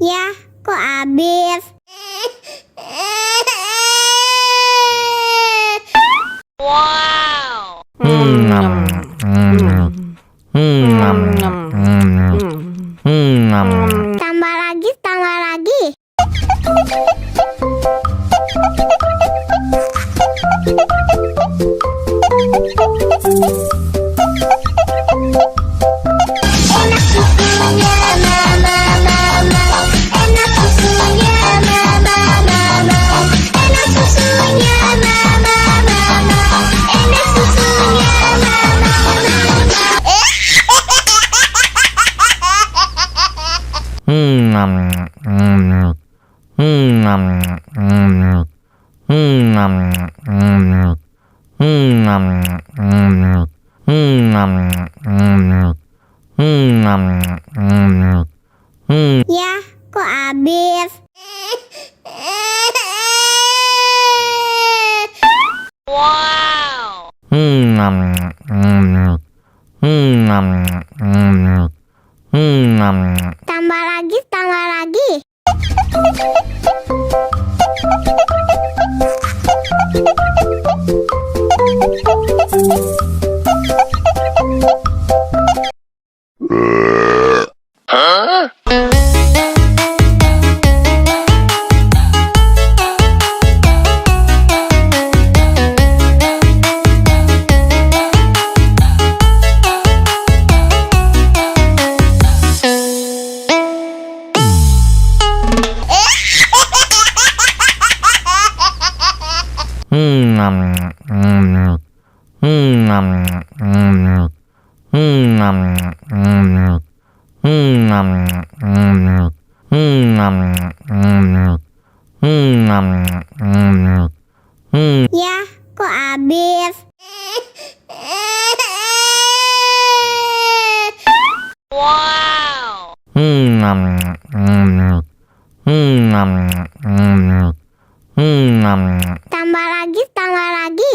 Ya, kok habis? Wow. Tambah lagi, tambah lagi. Enak susunya mama mama, enak susunya mama mama, enak susunya mama mama, enak susunya mama Ya, kok habis? Wow. Tambah lagi, tambah lagi. Huh? Ya, kok habis? Wow. Tambah lagi, tambah lagi.